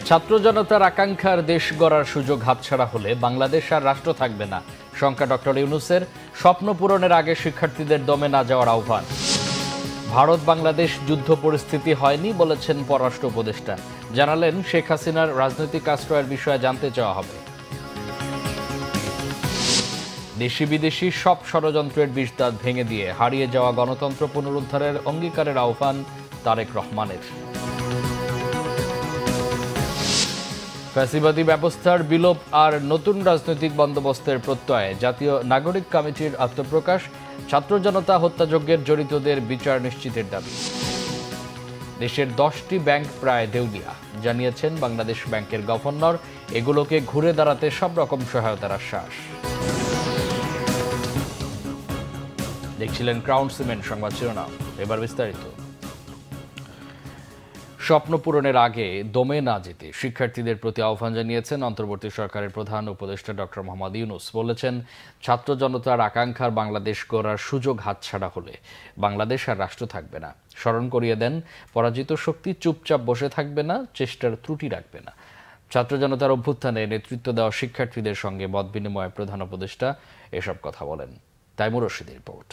ছাত্র জনতার আকাঙ্ক্ষার দেশ গড়ার সুযোগ হাতছাড়া হলে বাংলাদেশ আর রাষ্ট্র থাকবে না, শঙ্কা ডক্টর ইউনূসের। স্বপ্ন পূরণের আগে শিক্ষার্থীদের দমে না যাওয়ার আহ্বান। ভারত বাংলাদেশ যুদ্ধ পরিস্থিতি হয়নি বলেছেন পররাষ্ট্র উপদেষ্টা। জানালেন, শেখ হাসিনার রাজনৈতিক আশ্রয়ের বিষয়ে জানতে চাওয়া হবে। দেশি বিদেশি সব ষড়যন্ত্রের বিষদাঁত ভেঙে দিয়ে হারিয়ে যাওয়া গণতন্ত্র পুনরুদ্ধারের অঙ্গীকারের আহ্বান তারেক রহমানের। ফ্যাসিবাদী ব্যবস্থার বিলোপ আর নতুন রাজনৈতিক বন্দোবস্তের প্রত্যয়ে জাতীয় নাগরিক কমিটির আত্মপ্রকাশ। ছাত্র জনতা হত্যাযজ্ঞের জড়িতদের বিচার নিশ্চিতের দাবি। দেশের 10টি ব্যাংক প্রায় দেউলিয়া, জানিয়েছেন বাংলাদেশ ব্যাংকের গভর্নর। এগুলোকে ঘুরে দাঁড়াতে সব রকম সহায়তার আশ্বাস। দেখছিলেন ক্রাউন সিমেন্ট সংবাদ শিরোনাম, এবার বিস্তারিত। স্বপ্ন পূরণের আগে দমে না যেতে শিক্ষার্থীদের প্রতি আহ্বান জানিয়েছেন অন্তর্বর্তী সরকারের প্রধান উপদেষ্টা ডক্টর মোহাম্মদ ইউনূস। বলেছেন, ছাত্র জনতার আকাঙ্ক্ষার বাংলাদেশ গড়ার সুযোগ হাতছাড়া হলে বাংলাদেশ আর রাষ্ট্র থাকবে না। স্মরণ করিয়ে দেন, পরাজিত শক্তি চুপচাপ বসে থাকবে না, চেষ্টার ত্রুটি রাখবে না। ছাত্র জনতার অভ্যুত্থানে নেতৃত্ব দেওয়া শিক্ষার্থীদের সঙ্গে মত বিনিময়ে প্রধান উপদেষ্টা এসব কথা বলেন। তাইমুর রশিদের রিপোর্ট।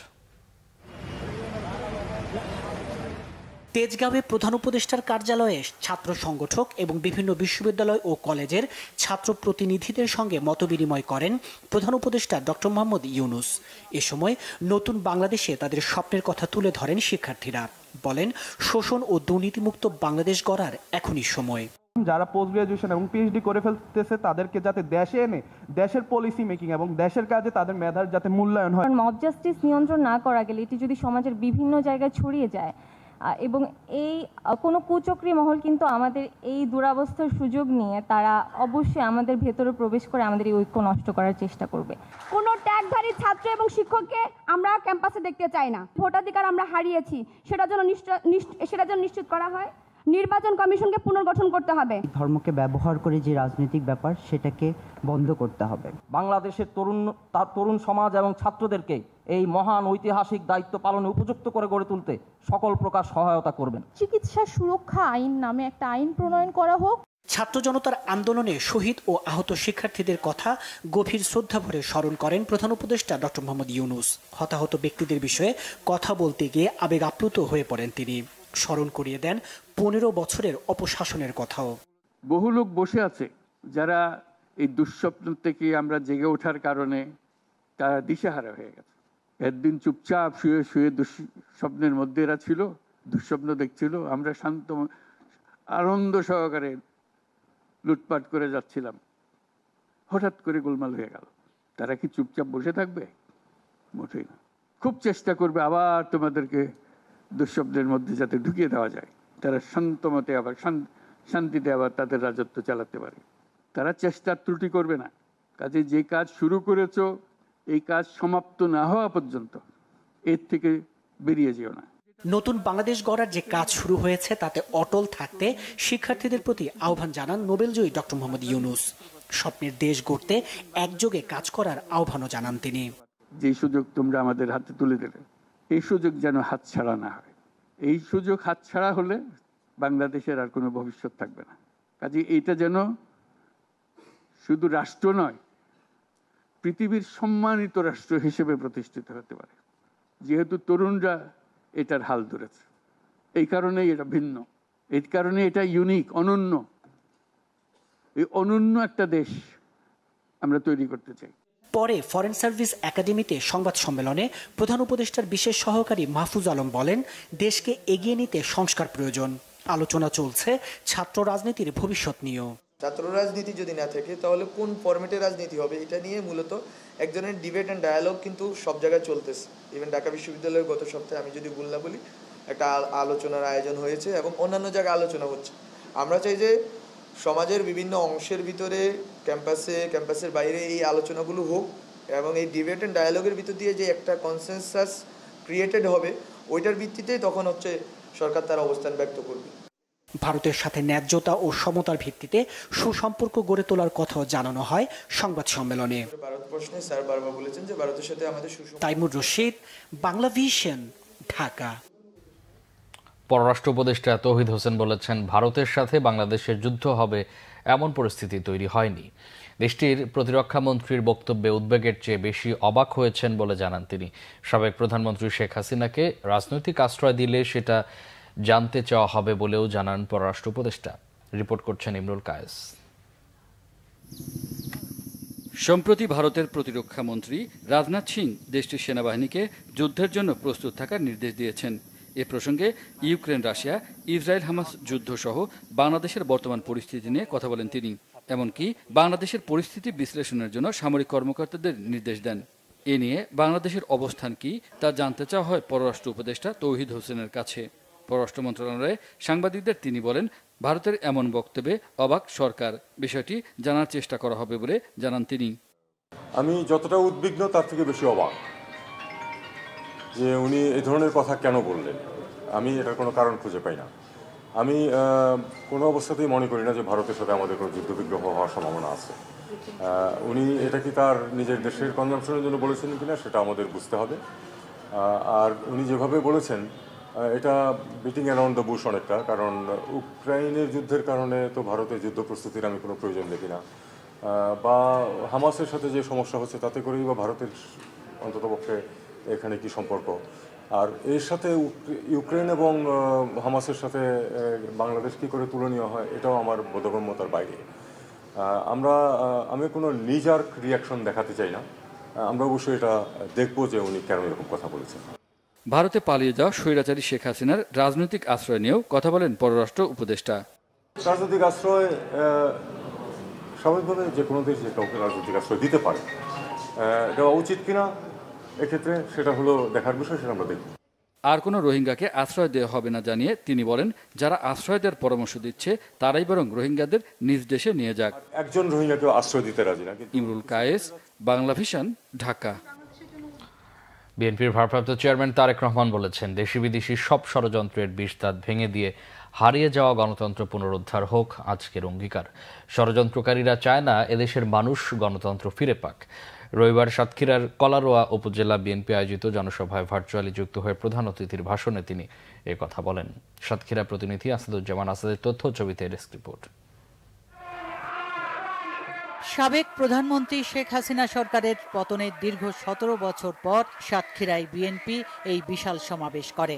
তেজগাঁওয়ে প্রধান উপদেষ্টার কার্যালয়ে ছাত্র সংগঠক এবং বিভিন্ন বিশ্ববিদ্যালয় ও কলেজের ছাত্র প্রতিনিধিদের সঙ্গে মতবিনিময় করেন প্রধান উপদেষ্টা ডক্টর মোহাম্মদ ইউনূস। এ সময় নতুন বাংলাদেশে তাদের স্বপ্নের কথা তুলে ধরেন শিক্ষার্থীরা। বলেন, শোষণ ও দুর্নীতিমুক্ত বাংলাদেশ গড়ার এখনই সময়। যারা পোস্ট গ্রাজুয়েশন এবং পিএইচডি করে ফেলতেছে তাদেরকে যাতে দেশে এনে দেশের পলিসি মেকিং এবং দেশের কাজে তাদের মেধার যাতে মূল্যায়ন হয়। মব জাস্টিস নিয়ন্ত্রণ না করা গেলে এটি যদি সমাজের বিভিন্ন জায়গায় ছড়িয়ে যায় এবং এই কোনো কুচক্রী মহল কিন্তু আমাদের এই দুরবস্থার সুযোগ নিয়ে তারা অবশ্যই আমাদের ভেতরে প্রবেশ করে আমাদের এই ঐক্য নষ্ট করার চেষ্টা করবে। কোনো ট্যাগধারী ছাত্র এবং শিক্ষককে আমরা ক্যাম্পাসে দেখতে চাই না। ভোটাধিকার আমরা হারিয়েছি, সেটা যেন নিশ্চিত করা হয়। নির্বাচন কমিশনকে পুনর্গঠন করতে হবে। ধর্মকে ব্যবহার করে যে রাজনৈতিক ব্যাপার, সেটাকে বন্ধ করতে হবে। বাংলাদেশের তরুণ সমাজ এবং ছাত্রদেরকে এই মহান ঐতিহাসিক দায়িত্ব পালনে উপযুক্ত করে গড়ে তুলতে সকল প্রকার সহায়তা করবেন। চিকিৎসা সুরক্ষা আইন নামে একটা আইন প্রণয়ন করা হোক। ছাত্র জনতার আন্দোলনে শহীদ ও আহত শিক্ষার্থীদের কথা গভীর শ্রদ্ধা ভরে স্মরণ করেন প্রধান উপদেষ্টা ডক্টর মোহাম্মদ ইউনূস। হতাহত ব্যক্তিদের বিষয়ে কথা বলতে গিয়ে আবেগ আপ্লুত হয়ে পড়েন তিনি। স্মরণ করিয়ে দেন 15 বছরের অপশাসনের কথাও। বহু লোক বসে আছে যারা এই দুঃস্বপ্ন থেকে আমরা জেগে ওঠার কারণে তারা দিশেহারা হয়ে গেছে। একদিন চুপচাপ শুয়ে শুয়ে দুঃস্বপ্নের মধ্যে এরা ছিল, দুঃস্বপ্ন দেখছিল। আমরা শান্ত আনন্দ সহকারে লুটপাট করে যাচ্ছিলাম, হঠাৎ করে গোলমাল হয়ে গেল। তারা কি চুপচাপ বসে থাকবে? মোটেই না। খুব চেষ্টা করবে আবার তোমাদেরকে দুঃস্বপ্নের মধ্যে যাতে ঢুকিয়ে দেওয়া যায়, তারা শান্তমতে আবার শান্তিতে আবার তাদের রাজত্ব চালাতে পারে। তারা চেষ্টার ত্রুটি করবে না। কাজে যে কাজ শুরু করেছো, এই কাজ সমাপ্ত না হওয়া পর্যন্ত এর থেকে বেরিয়ে যেও না। নতুন বাংলাদেশ গড়ার যে কাজ শুরু হয়েছে তাতে অটল থাকতে শিক্ষার্থীদের প্রতি আহ্বান জানান নোবেলজয়ী ডক্টর মোহাম্মদ ইউনূস। স্বপ্নের দেশ গড়তে একযোগে কাজ করার আহ্বানও জানান তিনি। যে সুযোগ তোমরা আমাদের হাতে তুলে দিলে, এই সুযোগ যেন হাতছাড়া না হয়। এই সুযোগ হাতছাড়া হলে বাংলাদেশের আর কোনো ভবিষ্যৎ থাকবে না। কাজে এইটা যেন শুধু রাষ্ট্র নয়, পৃথিবীর সম্মানিত রাষ্ট্র হিসেবে প্রতিষ্ঠিত হতে পারে। যেহেতু তরুণরা এটার হাল ধরেছে, এই কারণেই এটা ভিন্ন, এই কারণে এটা ইউনিক, অনন্য। এই অনন্য একটা দেশ আমরা তৈরি করতে চাই। পরে ফরেন সার্ভিস একাডেমিতে সংবাদ সম্মেলনে প্রধান উপদেষ্টার বিশেষ সহকারী মাহফুজ আলম বলেন, দেশকে এগিয়ে নিতে সংস্কার প্রয়োজন। আলোচনা চলছে ছাত্র রাজনীতির ভবিষ্যৎ নিয়েও। ছাত্র রাজনীতি যদি না থাকে তাহলে কোন ফরম্যাটে রাজনীতি হবে, এটা নিয়ে মূলত একজনের ডিবেট অ্যান্ড ডায়ালগ কিন্তু সব জায়গায় চলতেছে। ইভেন ঢাকা বিশ্ববিদ্যালয়ের গত সপ্তাহে, আমি যদি ভুল না বলি, একটা আলোচনার আয়োজন হয়েছে এবং অন্যান্য জায়গায় আলোচনা হচ্ছে। আমরা চাই যে সমাজের বিভিন্ন অংশের ভিতরে, ক্যাম্পাসের বাইরে এই আলোচনাগুলো হোক এবং এই ডিবেট অ্যান্ড ডায়ালগের ভিতর দিয়ে যে একটা কনসেনসাস ক্রিয়েটেড হবে, ওইটার ভিত্তিতেই তখন সরকার তার অবস্থান ব্যক্ত করবে। ভারতের সাথে ন্যায্যতা ও সমতার ভিত্তিতে সুসম্পর্ক গড়ে তোলার কথাও জানানো হয় সংবাদ সম্মেলনে। ভারত প্রশ্নে স্যার বারবার বলেছেন যে ভারতের সাথে আমাদের তাইমুর রশিদ, বাংলা ভিশন, ঢাকা। পররাষ্ট্র উপদেষ্টা তৌহিদ হোসেন বলেছেন, ভারতের সাথে বাংলাদেশের যুদ্ধ হবে এমন পরিস্থিতি তৈরি হয়নি। দেশটির প্রতিরক্ষা মন্ত্রীর বক্তব্যে উদ্বেগের চেয়ে বেশি অবাক হয়েছেন বলে জানান তিনি। সাবেক প্রধানমন্ত্রী শেখ হাসিনাকে রাজনৈতিক আশ্রয় দিলে সেটা জানতে চাওয়া হবে বলেও জানান পররাষ্ট্র উপদেষ্টা। রিপোর্ট করছেন ইমরুল কায়েস। সম্প্রতি ভারতের প্রতিরক্ষা মন্ত্রী রাজনাথ সিং দেশটির সেনাবাহিনীকে যুদ্ধের জন্য প্রস্তুত থাকার নির্দেশ দিয়েছেন। এ প্রসঙ্গে ইউক্রেন, রাশিয়া, ইসরায়েল হামাস যুদ্ধ সহ বাংলাদেশের বর্তমান পরিস্থিতি নিয়ে কথা বলেন তিনি। এমনকি বাংলাদেশের পরিস্থিতি বিশ্লেষণের জন্য সামরিক কর্মকর্তাদের নির্দেশ দেন। এ নিয়ে বাংলাদেশের অবস্থান কি তা জানতে চাওয়া হয় পররাষ্ট্র উপদেষ্টা তৌহিদ হোসেনের কাছে। পররাষ্ট্র মন্ত্রণালয়ে সাংবাদিকদের তিনি বলেন, ভারতের এমন বক্তব্যে অবাক সরকার, বিষয়টি জানার চেষ্টা করা হবে বলে জানান তিনি। আমি যতটা উদ্বিগ্ন তার থেকে বেশি অবাক যে উনি এই ধরনের কথা কেন বললেন। আমি এটার কোনো কারণ খুঁজে পাই না। আমি কোনো অবস্থাতেই মনে করি না যে ভারতের সাথে আমাদের কোনো যুদ্ধবিগ্রহ হওয়ার সম্ভাবনা আছে। উনি এটা কি তার নিজের দেশের কনজামশনের জন্য বলেছেন কিনা সেটা আমাদের বুঝতে হবে। আর উনি যেভাবে বলেছেন এটা বিটিং অ্যারাউন্ড দ্য বুশ অনেকটা, কারণ ইউক্রেনের যুদ্ধের কারণে তো ভারতের যুদ্ধ প্রস্তুতির আমি কোনো প্রয়োজন দেখি না, বা হামাসের সাথে যে সমস্যা হচ্ছে তাতে করেই বা ভারতের অন্ততপক্ষে এখানে কি সম্পর্ক। আর এর সাথে ইউক্রেন এবং হামাসের সাথে বাংলাদেশ কী করে তুলনীয় হয় এটাও আমার বোধগম্যতার বাইরে। আমি কোনো নিজার্ক রিয়াকশন দেখাতে চাই না। আমরা অবশ্যই এটা দেখবো যে উনি কেন এরকম কথা বলেছেন। ভারতে পালিয়ে যাওয়া স্বৈরাচারী শেখ হাসিনার রাজনৈতিক আশ্রয় নিয়েও কথা বলেন পররাষ্ট্র উপদেষ্টা। রাজনৈতিক আশ্রয় স্বাভাবিকভাবে যে কোনো দেশ যে কাউকে রাজনৈতিক আশ্রয় দিতে পারে, দেওয়া উচিত কিনা এক্ষেত্রে সেটা হলো দেখার বিষয়, সেটা আমরা দেখব। আর কোনো রোহিঙ্গাকে আশ্রয় দেওয়া হবে না জানিয়ে তিনি বলেন, যারা আশ্রয় দেওয়ার পরামর্শ দিচ্ছে তারাই বরং রোহিঙ্গাদের নিজ দেশে নিয়ে যাক। একজন রোহিঙ্গাকেও আশ্রয় দিতে রাজি না। ইমরুল কায়েস, বাংলা ভিশন, ঢাকা। বিএনপির ভারপ্রাপ্ত চেয়ারম্যান তারেক রহমান বলেছেন, দেশি বিদেশি সব ষড়যন্ত্রের বিষদাঁত ভেঙে দিয়ে হারিয়ে যাওয়া গণতন্ত্র পুনরুদ্ধার হোক আজকের অঙ্গীকার। ষড়যন্ত্রকারীরা চায় না এদেশের মানুষ গণতন্ত্র ফিরে পাক। রবিবার সাতক্ষীরার কলারোয়া উপজেলা বিএনপি আয়োজিত জনসভায় ভার্চুয়ালি যুক্ত হয়ে প্রধান অতিথির ভাষণে তিনি কথা বলেন। সাতক্ষীরা প্রতিনিধি আসাদুজ্জামান আসাদের তথ্য ছবিতে ডেস্ক রিপোর্ট। সাবেক প্রধানমন্ত্রী শেখ হাসিনা সরকারের পতনের দীর্ঘ 17 বছর পর সাতক্ষীরায় বিএনপি এই বিশাল সমাবেশ করে।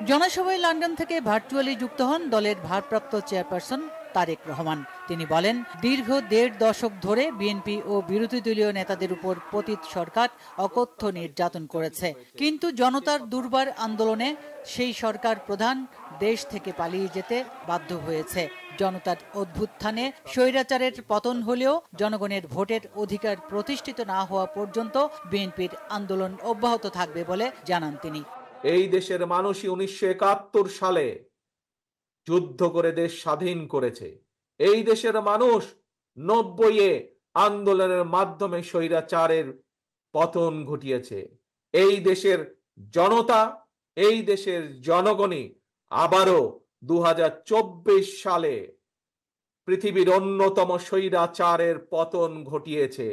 জনসভায় লন্ডন থেকে ভার্চুয়ালি যুক্ত হন দলের ভারপ্রাপ্ত চেয়ারপারসন তারেক রহমান। তিনি বলেন, দীর্ঘ 1.5 দশক ধরে বিএনপি ও বিরোধী দলীয় নেতাদের উপর পতিত সরকার অকথ্য নির্যাতন করেছে, কিন্তু জনতার দুর্বার আন্দোলনে সেই সরকার প্রধান দেশ থেকে পালিয়ে যেতে বাধ্য হয়েছে। জনতার অভ্যুত্থানে স্বৈরাচারের পতন হলেও জনগণের ভোটের অধিকার প্রতিষ্ঠিত না হওয়া পর্যন্ত বিএনপির আন্দোলন অব্যাহত থাকবে বলে জানান তিনি। এই দেশের মানুষই 1971 সালে যুদ্ধ করে দেশ স্বাধীন করেছে। এই দেশের মানুষ 90-এ আন্দোলনের মাধ্যমে স্বৈরাচারের পতন ঘটিয়েছে। এই দেশের জনতা, এই দেশের জনগণই আবারও 2024 সালে পৃথিবীর অন্যতম স্বৈরাচারের পতন ঘটিয়েছে।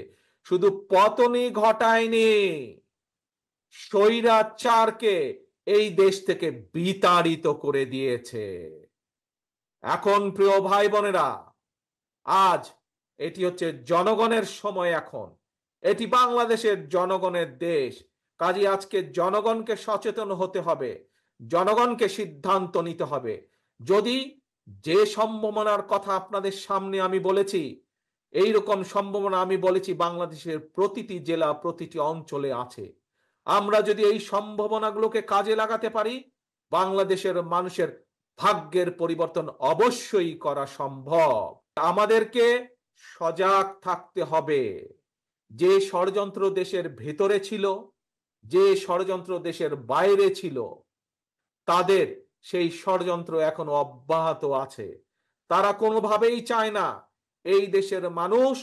শুধু পতনই ঘটায়নি, স্বৈরাচারকে এই দেশ থেকে বিতাড়িত করে দিয়েছে। এখন প্রিয় ভাই বোনেরা, আজ এটি হচ্ছে জনগণের সময়। এখন এটি বাংলাদেশের জনগণের দেশ। কাজে আজকে জনগণকে সচেতন হতে হবে, জনগণকে সিদ্ধান্ত নিতে হবে। যদি যে সম্ভাবনার কথা আপনাদের সামনে আমি বলেছি, এই রকম সম্ভাবনা আমি বলেছি বাংলাদেশের প্রতিটি জেলা, প্রতিটি অঞ্চলে আছে। আমরা যদি এই সম্ভাবনাগুলোকে কাজে লাগাতে পারি, বাংলাদেশের মানুষের ভাগ্যের পরিবর্তন অবশ্যই করা সম্ভব। আমাদেরকে সজাগ থাকতে হবে। যে ষড়যন্ত্র দেশের ভেতরে ছিল, যে ষড়যন্ত্র দেশের বাইরে ছিল, তাদের সেই ষড়যন্ত্র এখনো অব্যাহত আছে। তারা কোনোভাবেই চায় না এই দেশের মানুষ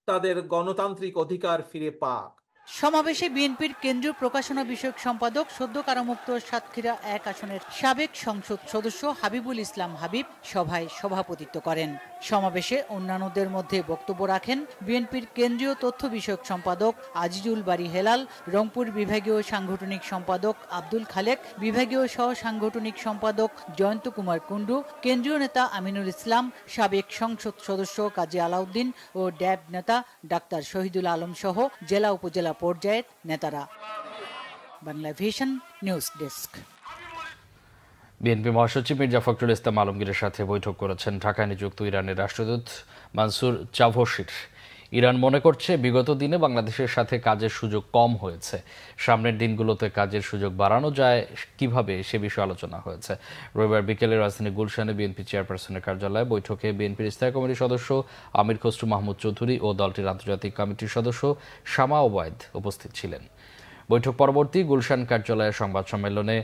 তাদের গণতান্ত্রিক অধিকার ফিরে পাক। সমাবেশে বিএনপির কেন্দ্রীয় প্রকাশনা বিষয়ক সম্পাদক, সদ্য কারামুক্ত সাতক্ষীরা 1 আসনের সাবেক সংসদ সদস্য হাবিবুল ইসলাম হাবিব সভায় সভাপতিত্ব করেন। সমাবেশে অন্যান্যদের মধ্যে বক্তব্য রাখেন বিএনপির কেন্দ্রীয় তথ্য বিষয়ক সম্পাদক আজিজুল বারী হেলাল, রংপুর বিভাগীয় সাংগঠনিক সম্পাদক আব্দুল খালেক, বিভাগীয় সহ সাংগঠনিক সম্পাদক জয়ন্ত কুমার কুণ্ডু, কেন্দ্রীয় নেতা আমিনুল ইসলাম, সাবেক সংসদ সদস্য কাজী আলাউদ্দিন ও ড্যাব নেতা ডাক্তার শহীদুল আলম সহ জেলা উপজেলা পর্যায়ের নেতারা। Bangla vision news desk. BNP মহাসচিব মির্জা ফখরুল ইসলাম আলমগীরের সাথে বৈঠক করেছেন ঢাকায় নিযুক্ত ইরানের রাষ্ট্রদূত মানসুর চাভশির। ইরান মনে করছে বিগত দিনে বাংলাদেশের সাথে কাজের সুযোগ কম হয়েছে, সামনের দিনগুলোতে কাজের সুযোগ বাড়ানো যায় কিভাবে সে বিষয়ে আলোচনা হয়েছে। রবিবার বিকেলে রাজধানী গুলশানে বিএনপি চেয়ারপারসনের কার্যালয়ে বৈঠকে বিএনপির স্থায়ী কমিটির সদস্য আমির খসরু মাহমুদ চৌধুরী ও দলটির আন্তর্জাতিক কমিটির সদস্য শামা ওবায়দ উপস্থিত ছিলেন। বৈঠক পরবর্তী গুলশান কার্যালয়ের সংবাদ সম্মেলনে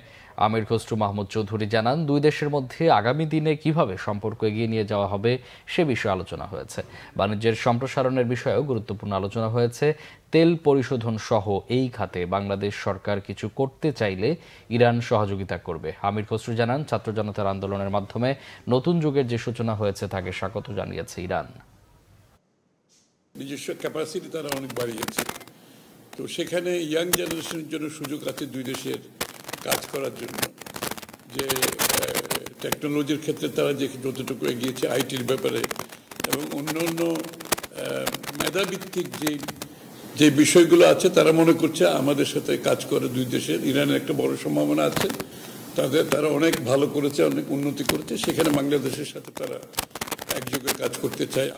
আমির খসরু মাহমুদ চৌধুরী জানান, দুই দেশের মধ্যে আগামী দিনে কিভাবে সম্পর্ক এগিয়ে নিয়ে যাওয়া হবে সে বিষয়ে আলোচনা হয়েছে। বাণিজ্যের সম্প্রসারণের বিষয়েও গুরুত্বপূর্ণ আলোচনা হয়েছে। তেল পরিশোধন সহ এই খাতে বাংলাদেশ সরকার কিছু করতে চাইলে ইরান সহযোগিতা করবে। আমির খসরু জানান, ছাত্র জনতার আন্দোলনের মাধ্যমে নতুন যুগের যে সূচনা হয়েছে তাকে স্বাগত জানিয়েছে ইরান। নিজস্ব ক্যাপাসিটি তারা অনেক বাড়িয়েছে, তো সেখানে ইয়াং জেনারেশনের জন্য সুযোগ আছে দুই দেশের কাজ করার জন্য। যে টেকনোলজির ক্ষেত্রে তারা যে যতটুকু এগিয়েছে আইটির ব্যাপারে এবং অন্য মেধাভিত্তিক যে বিষয়গুলো আছে, তারা মনে করছে আমাদের সাথে কাজ করে দুই দেশের। ইরানের একটা বড় সম্ভাবনা আছে, তারা অনেক ভালো করেছে, অনেক উন্নতি করেছে, সেখানে বাংলাদেশের সাথে তারা একযোগে কাজ করতে চায়।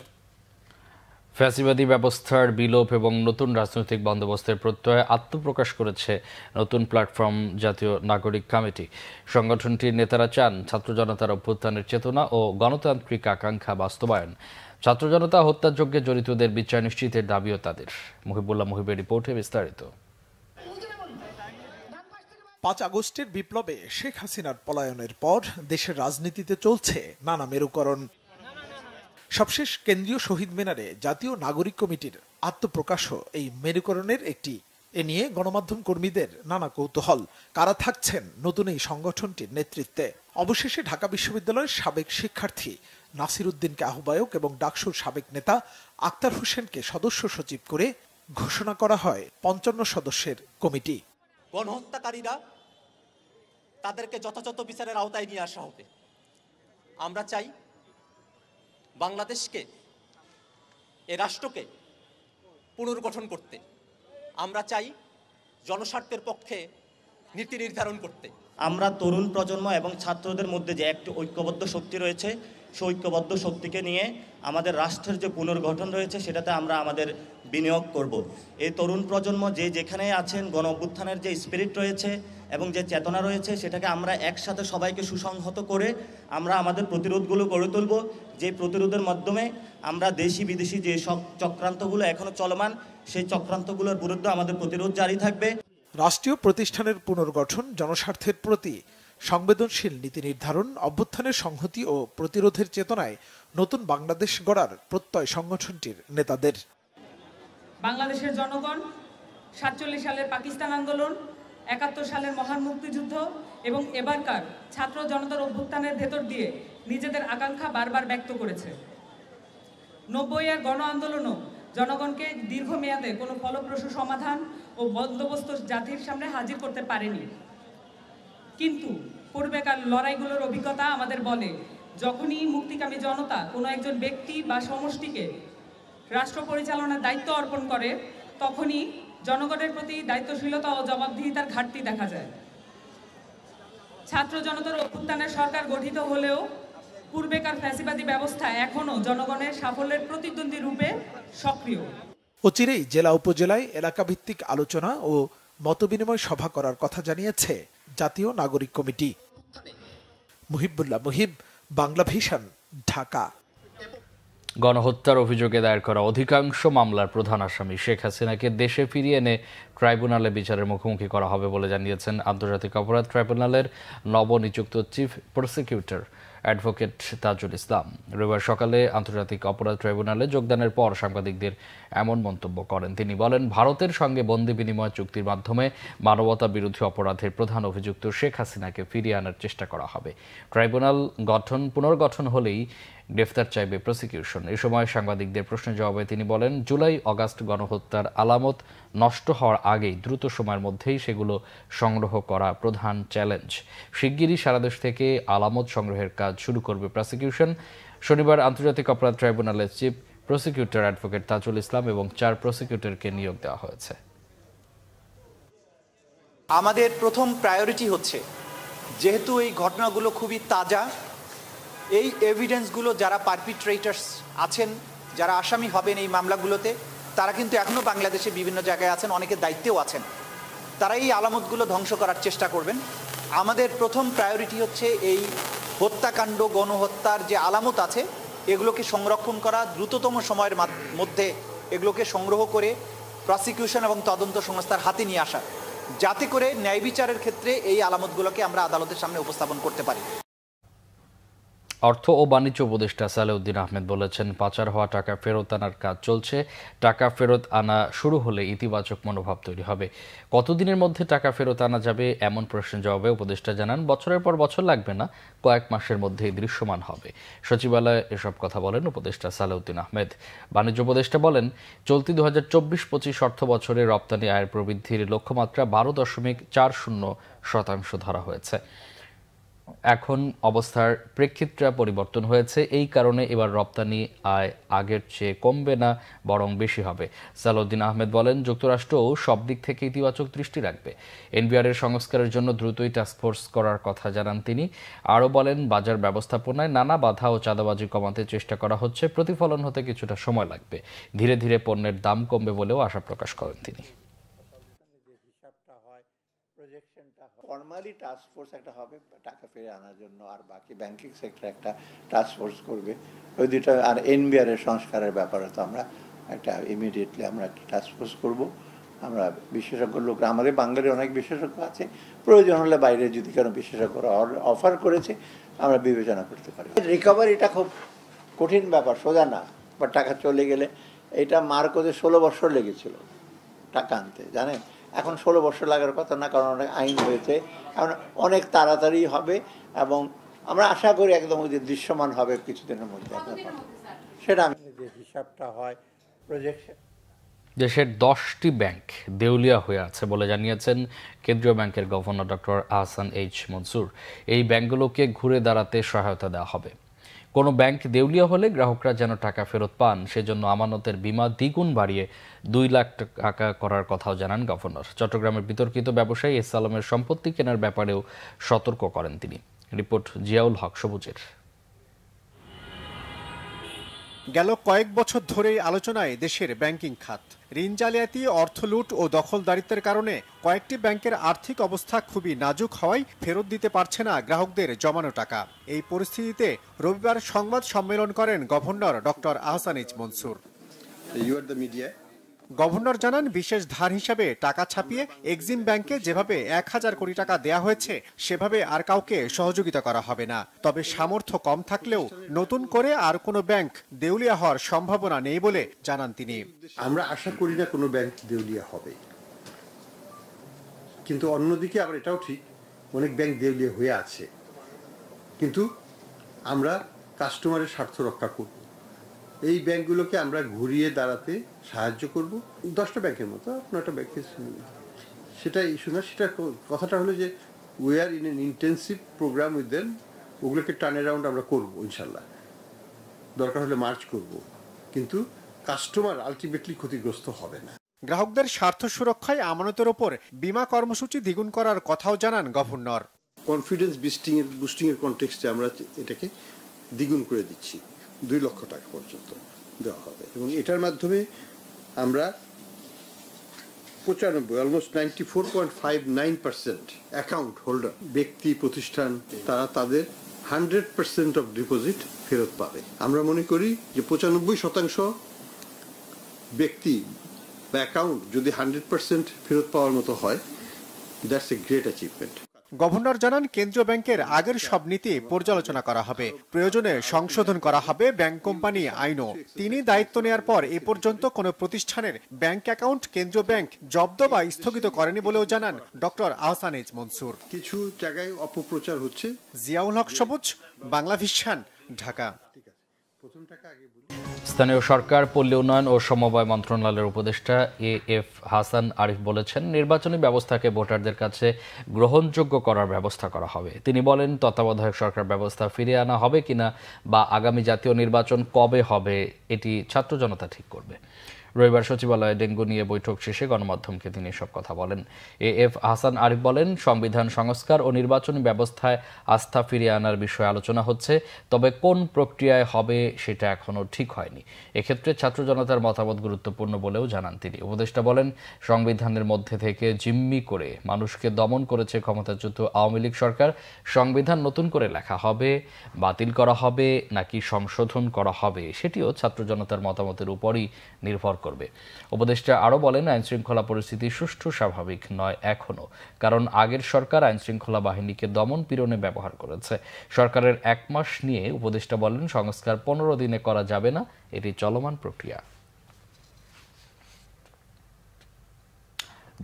ফ্যাসিবাদী ব্যবস্থার বিলোপ এবং নতুন রাজনৈতিক বন্দোবস্তের প্রত্যয়ে আত্মপ্রকাশ করেছে নতুন প্ল্যাটফর্ম জাতীয় নাগরিক কমিটি। সংগঠনটির নেতারা চান ছাত্র জনতার অভ্যুত্থানের চেতনা ও গণতান্ত্রিক আকাঙ্ক্ষা বাস্তবায়ন। ছাত্র জনতা হত্যাযজ্ঞে জড়িতদের বিচার নিশ্চিতের দাবিও তাদের। মুহিবুল্লাহ মুহিবের রিপোর্টে বিস্তারিত। 5 আগস্টের বিপ্লবে শেখ হাসিনার পলায়নের পর দেশের রাজনীতিতে চলছে নানা মেরুকরণ। সবশেষ কেন্দ্রীয় শহীদ মিনারে জাতীয় নাগরিক কমিটির আত্মপ্রকাশও এই মেরুকরণের একটি। এ নিয়ে গণমাধ্যম কর্মীদের নানা কৌতূহল, কারা থাকছেন নতুন এই সংগঠনটির নেতৃত্বে। অবশেষে ঢাকা বিশ্ববিদ্যালয়ের সাবেক শিক্ষার্থী নাসির উদ্দিনকে আহ্বায়ক এবং ডাকসুর সাবেক নেতা আক্তার হোসেনকে সদস্য সচিব করে ঘোষণা করা হয় 55 সদস্যের কমিটি। গণহত্যাকারীরা তাদেরকে যথাযথ বিচারের আওতায় নিয়ে আসা হবে। আমরা চাই বাংলাদেশকে, এ রাষ্ট্রকে পুনর্গঠন করতে। আমরা চাই জনস্বার্থের পক্ষে নীতি নির্ধারণ করতে। আমরা তরুণ প্রজন্ম এবং ছাত্রদের মধ্যে যে একটি ঐক্যবদ্ধ শক্তি রয়েছে, সেই ঐক্যবদ্ধ শক্তিকে নিয়ে আমাদের রাষ্ট্রের যে পুনর্গঠন রয়েছে সেটাতে আমরা আমাদের বিনিয়োগ করব। এই তরুণ প্রজন্ম যে যেখানে আছেন, গণ অভ্যুত্থানের যে স্পিরিট রয়েছে এবং যে চেতনা রয়েছে, সেটাকে আমরা একসাথে সবাইকে সুসংহত করে আমরা আমাদের প্রতিরোধগুলো গড়ে তুলব। যে প্রতিরোধের মাধ্যমে আমরা দেশি বিদেশি যে সব চক্রান্তগুলো এখনো চলমান, সেই চক্রান্তগুলোর বিরুদ্ধে আমাদের প্রতিরোধ জারি থাকবে। রাষ্ট্রীয় প্রতিষ্ঠানের পুনর্গঠন, জনস্বার্থের প্রতি সংবেদনশীল নীতি নির্ধারণ, অভ্যুত্থানের সংহতি ও প্রতিরোধের চেতনায় নতুন বাংলাদেশ গড়ার প্রত্যয় সংগঠনটির নেতাদের। বাংলাদেশের জনগণ 47 সালের পাকিস্তান আন্দোলন, 71 সালের মহান মুক্তিযুদ্ধ এবং এবারকার ছাত্র জনতার অভ্যুত্থানের ভেতর দিয়ে নিজেদের আকাঙ্ক্ষা বারবার ব্যক্ত করেছে। 90-এর গণ আন্দোলনও জনগণকে দীর্ঘমেয়াদে কোনো ফলপ্রসূ সমাধান ও বন্দোবস্ত জাতির সামনে হাজির করতে পারেনি। কিন্তু পূর্বেকার লড়াইগুলোর অভিজ্ঞতা আমাদের বলে, যখনই মুক্তিকামী জনতা কোনো একজন ব্যক্তি বা সমষ্টিকে রাষ্ট্র পরিচালনার দায়িত্ব অর্পণ করে, তখনই জনগণের প্রতি দায়িত্বশীলতা ও জবাবদিহিতার ঘাটতি দেখা যায়। ছাত্র জনতার অভ্যুত্থানের সরকার গঠিত হলেও পূর্বেকার ফ্যাসিবাদী ব্যবস্থা এখনো জনগণের সাফল্যের প্রতিদ্বন্দ্বী রূপে সক্রিয়। অচিরেই জেলা উপজেলায় এলাকাভিত্তিক আলোচনা ও মতবিনিময় সভা করার কথা জানিয়েছে জাতীয় নাগরিক কমিটি। মুহিবুল্লাহ মুহিব, বাংলা ভিশন, ঢাকা। গণহত্যার অভিযোগে দায়ের করা অধিকাংশ মামলার প্রধান আসামি শেখ হাসিনাকে দেশে ফিরিয়ে এনে ট্রাইব্যুনালে বিচারের মুখোমুখি করা হবে বলে জানিয়েছেন আন্তর্জাতিক অপরাধ ট্রাইব্যুনালের নবনিযুক্ত chief prosecutor advocate Tajul Islam. রবিবার সকালে আন্তর্জাতিক অপরাধ ট্রাইব্যুনালে যোগদানের পর সাংবাদিকদের এমন মন্তব্য করেন তিনি। বলেন, ভারতের সঙ্গে বন্দি বিনিময় চুক্তির মাধ্যমে মানবতা বিরোধী অপরাধের প্রধান অভিযুক্ত শেখ হাসিনাকে ফিরিয়ে আনার চেষ্টা করা হবে। ট্রাইব্যুনাল পুনর্গঠন হলেই গ্রেফতার চাইবে প্রসিকিউশন। এ সময় সাংবাদিকদের প্রশ্নের জবাবে তিনি বলেন, জুলাই অগাস্ট গণহত্যার আলামত নষ্ট হওয়ার আগেই দ্রুত সময়ের মধ্যেই সেগুলো সংগ্রহ করা প্রধান চ্যালেঞ্জ। শিগগিরই সারা দেশ থেকে আলামত সংগ্রহের কাজ শুরু করবে প্রসিকিউশন। শনিবার আন্তর্জাতিক অপরাধ ট্রাইব্যুনালের chief prosecutor advocate Tajul Islam এবং 4 প্রসিকিউটরকে নিয়োগ দেওয়া হয়েছে। আমাদের প্রথম প্রায়োরিটি হচ্ছে, যেহেতু এই ঘটনাগুলো খুবই তাজা, এই এভিডেন্সগুলো যারা পারপিট্রেটার্স আছেন, যারা আসামি হবেন এই মামলাগুলোতে, তারা কিন্তু এখনও বাংলাদেশে বিভিন্ন জায়গায় আছেন, অনেকে দায়িত্বেও আছেন। তারা এই আলামতগুলো ধ্বংস করার চেষ্টা করবেন। আমাদের প্রথম প্রায়োরিটি হচ্ছে এই হত্যাকাণ্ড, গণহত্যার যে আলামত আছে এগুলোকে সংরক্ষণ করা, দ্রুততম সময়ের মধ্যে এগুলোকে সংগ্রহ করে প্রসিকিউশন এবং তদন্ত সংস্থার হাতে নিয়ে আসা, যাতে করে ন্যায় বিচারের ক্ষেত্রে এই আলামতগুলোকে আমরা আদালতের সামনে উপস্থাপন করতে পারি। অর্থ ও বাণিজ্য উপদেষ্টা সালেউদ্দিন আহমেদ বলেছেন, পাচার হওয়া টাকা ফেরত আনার কাজ চলছে। টাকা ফেরত আনা শুরু হলে ইতিবাচক মনোভাব তৈরি হবে। কতদিনের মধ্যে টাকা ফেরত আনা যাবে এমন প্রশ্নের জবাবে উপদেষ্টা জানান, বছরের পর বছর লাগবে না, কয়েক মাসের মধ্যেই দৃশ্যমান হবে। সচিবালয়ে এসব কথা বলেন উপদেষ্টা সালেউদ্দিন আহমেদ। বাণিজ্য উপদেষ্টা বলেন, চলতি 2024-25 অর্থ বছরে রপ্তানি আয়ের প্রবৃদ্ধির লক্ষ্যমাত্রা 12.40% ধরা হয়েছে। এখন অবস্থার প্রেক্ষিতটা পরিবর্তন হয়েছে, এই কারণে এবার রপ্তানি আয় আগের চেয়ে কমবে না, বরং বেশি হবে। সালাউদ্দিন আহমেদ বলেন, যুক্তরাষ্ট্রও সব দিক থেকে ইতিবাচক দৃষ্টি রাখবে। এনবিআরের সংস্কারের জন্য দ্রুতই টাস্কফোর্স করার কথা জানান তিনি। আরও বলেন, বাজার ব্যবস্থাপনায় নানা বাধা ও চাঁদাবাজি কমাতে চেষ্টা করা হচ্ছে, প্রতিফলন হতে কিছুটা সময় লাগবে। ধীরে ধীরে পণ্যের দাম কমবে বলেও আশা প্রকাশ করেন তিনি। ফর্মালি টাস্ক ফোর্স একটা হবে টাকা ফিরে আনার জন্য, আর বাকি ব্যাংকিং সেক্টর একটা টাস্ক ফোর্স করবে ওই দুটো। আর এনবিআর এর সংস্কারের ব্যাপারে তো আমরা একটা ইমিডিয়েটলি আমরা একটা টাস্ক ফোর্স করবো। আমরা বিশেষজ্ঞ লোক, আমাদের বাঙালির অনেক বিশেষজ্ঞ আছে, প্রয়োজন হলে বাইরে যদি কোনো বিশেষজ্ঞরা অফার করেছে আমরা বিবেচনা করতে পারি। রিকভারিটা খুব কঠিন ব্যাপার, সোজা না। বা টাকা চলে গেলে, এটা মার্কোতে 16 বছর লেগেছিল টাকা আনতে, জানেন। এখন 16 বছর লাগার কথা না, কারণ অনেক আইন হয়েছে, এখন অনেক তাড়াতাড়ি হবে এবং আমরা আশা করি একদম ওই যে দৃশ্যমান হবে কিছুদিনের মধ্যে। সেটা আমি যে হিসাবটা হয় প্রজেকশন। দেশের 10টি ব্যাংক দেউলিয়া হয়ে আছে বলে জানিয়েছেন কেন্দ্রীয় ব্যাংকের governor doctor Ahsan H Mansur. এই ব্যাংকগুলোকে ঘুরে দাঁড়াতে সহায়তা দেওয়া হবে। কোনো ব্যাংক দেউলিয়া হলে গ্রাহকরা যেন টাকা ফেরত পান, সেজন্য আমানতের বীমা দ্বিগুণ বাড়িয়ে 2 লাখ টাকা করার কথাও জানান গভর্নর। চট্টগ্রামের বিতর্কিত ব্যবসায়ী এস আলমের সম্পত্তি কেনার ব্যাপারেও সতর্ক করেন তিনি। রিপোর্ট জিয়াউল হক সবুজের। গেল কয়েক বছর ধরেই আলোচনায় দেশের ব্যাংকিং খাত। ঋণ জালিয়াতি, অর্থ লুট ও দখলদারিত্বের কারণে কয়েকটি ব্যাংকের আর্থিক অবস্থা খুবই নাজুক হওয়ায় ফেরত দিতে পারছে না গ্রাহকদের জমানো টাকা। এই পরিস্থিতিতে রবিবার সংবাদ সম্মেলন করেন governor doctor Ahsan H Mansur. Governor জানান, বিশেষ ধার হিসাবে টাকা ছাপিয়ে এক্সিম ব্যাংকে যেভাবে 1000 কোটি টাকা দেয়া হয়েছে সেভাবে আর কাউকে সহযোগিতা করা হবে না। তবে সামর্থ্য কম থাকলেও নতুন করে আর কোনো ব্যাংক দেউলিয়া হওয়ার সম্ভাবনা নেই বলে জানান তিনি। আমরা আশা করি না কোনো ব্যাংক দেউলিয়া হবে, কিন্তু অন্যদিকে আবার এটাও ঠিক অনেক ব্যাংক দেউলিয়া হয়ে আছে, কিন্তু আমরা কাস্টমারের স্বার্থ রক্ষা করব। এই ব্যাংকগুলোকে আমরা ঘুরিয়ে দাঁড়াতে সাহায্য করব। 10টা ব্যাংকের মতো 9টা ব্যাংকের সেটা ইস্যু না। সেটা কথাটা হলো যে we are in an intensive program with them. ওগুলোকে টার্ন অ্যারাউন্ড আমরা করবো ইনশাল্লাহ, দরকার হলে মার্চ করব, কিন্তু কাস্টমার আলটিমেটলি ক্ষতিগ্রস্ত হবে না। গ্রাহকদের স্বার্থ সুরক্ষায় আমানতের ওপর বীমা কর্মসূচি দ্বিগুণ করার কথাও জানান গভর্নর। কনফিডেন্স বুস্টিং এর কনটেক্সটে আমরা এটাকে দ্বিগুণ করে দিচ্ছি, 2 লক্ষ টাকা পর্যন্ত দেওয়া হবে এবং এটার মাধ্যমে আমরা 95 অলমোস্ট 94.59% অ্যাকাউন্ট হোল্ডার, ব্যক্তি প্রতিষ্ঠান, তারা তাদের 100% অফ ডিপোজিট ফেরত পাবে। আমরা মনে করি যে 95% ব্যক্তি বা অ্যাকাউন্ট যদি 100% ফেরত পাওয়ার মতো হয়, that's a great achievement. Governor জানান কেন্দ্রীয় ব্যাংকের আগের সব নীতি পর্যালোচনা করা হবে, প্রয়োজনে সংশোধন করা হবে ব্যাংক কোম্পানি আইনও। তিনি দায়িত্ব নেয়ার পর এ পর্যন্ত কোনো প্রতিষ্ঠানের ব্যাংক অ্যাকাউন্ট কেন্দ্রীয় ব্যাংক জব্দ বা স্থগিত করেনি বলেও জানান ডক্টর আহসান এইচ মনসুর। কিছু জায়গায় অপপ্রচার হচ্ছে। জিয়াউল হক সবুজ, বাংলা ভিশন, ঢাকা। স্থানীয় সরকার, পল্লী উন্নয়ন ও সমবায় মন্ত্রণালয়ের উপদেষ্টা এএফ হাসান আরিফ বলেছেন, নির্বাচনী ব্যবস্থাকে ভোটারদের কাছে গ্রহণযোগ্য করার ব্যবস্থা করা হবে। তিনি বলেন, তত্ত্বাবধায়ক সরকার ব্যবস্থা ফিরিয়ে আনা হবে কিনা বা আগামী জাতীয় নির্বাচন কবে হবে এটি ছাত্র জনতা ঠিক করবে। রবিবার সচিবালয়ে ডেঙ্গু নিয়ে বৈঠক শেষে গণমাধ্যমকে তিনি এসব কথা বলেন। এএফ হাসান আরিফ বলেন, সংবিধান সংস্কার ও নির্বাচনী ব্যবস্থায় আস্থা ফিরিয়ে আনার বিষয়ে আলোচনা হচ্ছে, তবে কোন প্রক্রিয়ায় হবে সেটা এখনও ঠিক হয়নি। এক্ষেত্রে ছাত্র জনতার মতামত গুরুত্বপূর্ণ বলেও জানান তিনি। উপদেষ্টা বলেন, সংবিধানের মধ্যে থেকে জিম্মি করে মানুষকে দমন করেছে ক্ষমতাচ্যুত আওয়ামী লীগ সরকার। সংবিধান নতুন করে লেখা হবে, বাতিল করা হবে নাকি সংশোধন করা হবে সেটিও ছাত্র জনতার মতামতের উপরই নির্ভর করবে। উপদেষ্টা আরও বলেন, আইনশৃঙ্খলা পরিস্থিতি সুষ্ঠু স্বাভাবিক নয় এখনো, কারণ আগের সরকার আইনশৃঙ্খলা বাহিনীকে দমন পীড়নে ব্যবহার করেছে। সরকারের 1 মাস নিয়ে উপদেষ্টা বলেন, সংস্কার 15 দিনে করা যাবে না, এটি চলমান প্রক্রিয়া।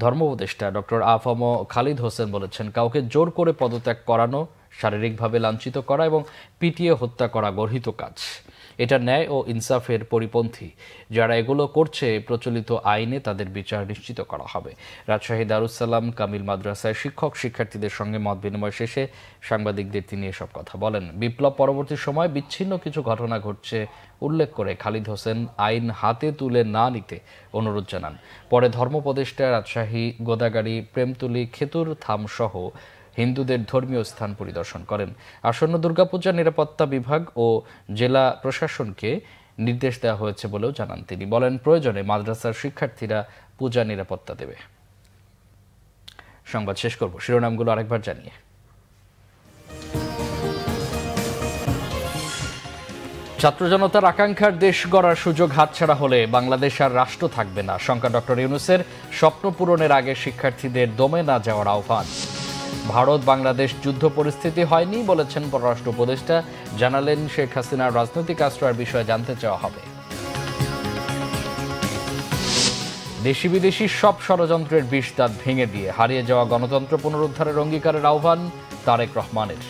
ধর্ম উপদেষ্টা ডক্টর আফম খালিদ হোসেন বলেছেন, কাউকে জোর করে পদত্যাগ করানো, শারীরিকভাবে লাঞ্ছিত করা এবং পিটিয়ে হত্যা করা গর্হিত কাজ। এটা ন্যায় ও ইনসাফের পরিপন্থী। যারা এগুলো করছে প্রচলিত আইনে তাদের বিচার নিশ্চিত করা হবে। রাজশাহী দারুস-সালাম কামিল মাদ্রাসায় শিক্ষক শিক্ষার্থীদের সঙ্গে মত বিনিময় শেষে সাংবাদিকদের তিনি এসব কথা বলেন। বিপ্লব পরবর্তী সময় বিচ্ছিন্ন কিছু ঘটনা ঘটছে উল্লেখ করে খালিদ হোসেন আইন হাতে তুলে না নিতে অনুরোধ জানান। পরে ধর্মোপদেষ্টা রাজশাহী, গোদাগাড়ি, প্রেমতুলি, খেতুর থাম সহ হিন্দুদের ধর্মীয় স্থান পরিদর্শন করেন। আসন্ন দুর্গাপূজার নিরাপত্তা বিভাগ ও জেলা প্রশাসনকে নির্দেশ দেওয়া হয়েছে বলেও জানান তিনি। বলেন, প্রয়োজনে মাদ্রাসার শিক্ষার্থীরা পূজা নিরাপত্তা দেবে। সংবাদ শেষ করব শিরোনামগুলো আরেকবার জানিয়ে। ছাত্র জনতার আকাঙ্ক্ষার দেশ গড়ার সুযোগ হাতছাড়া হলে বাংলাদেশ আর রাষ্ট্র থাকবে না, শঙ্কা ডক্টর ইউনূসের। স্বপ্ন পূরণের আগে শিক্ষার্থীদের দমে না যাওয়ার আহ্বান। ভারত বাংলাদেশ যুদ্ধ পরিস্থিতি হয়নি বলেছেন পররাষ্ট্র উপদেষ্টা। জানালেন, শেখ হাসিনার রাজনৈতিক আশ্রয়ের বিষয়ে জানতে চাওয়া হবে। দেশি বিদেশি সব ষড়যন্ত্রের বিষ দাঁত ভেঙে দিয়ে হারিয়ে যাওয়া গণতন্ত্র পুনরুদ্ধারের অঙ্গীকারের আহ্বান তারেক রহমানের।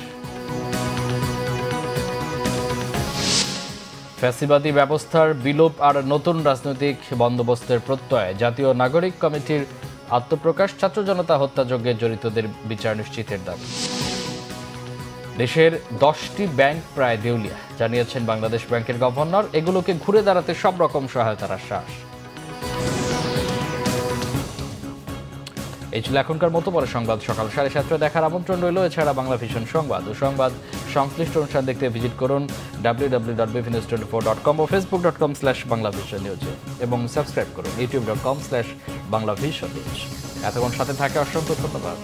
ফ্যাসিবাদী ব্যবস্থার বিলোপ আর নতুন রাজনৈতিক বন্দোবস্তের প্রত্যয়। জাতীয় নাগরিক কমিটির আত্মপ্রকাশ। ছাত্র জনতা হত্যাযজ্ঞে জড়িতদের বিচার নিশ্চিতের দাবি। দেশের 10টি ব্যাংক প্রায় দেউলিয়া, জানিয়েছেন বাংলাদেশ ব্যাংকের গভর্নর। এগুলোকে ঘুরে দাঁড়াতে সব রকম সহায়তার আশ্বাস। এই ছিল এখনকার মতো। পরে সংবাদ সকাল 7:30 দেখার আমন্ত্রণ রইল। এছাড়া বাংলা ভিশন সংবাদ ও সংবাদ সংশ্লিষ্ট অনুষ্ঠান দেখতে ভিজিট করুন www.bvnews24.com ও facebook.com/banglavisionnews এবং সাবস্ক্রাইব করুন youtube.com/banglavisionnews। এতক্ষণ সাথে থাকে অসংখ্য ধন্যবাদ।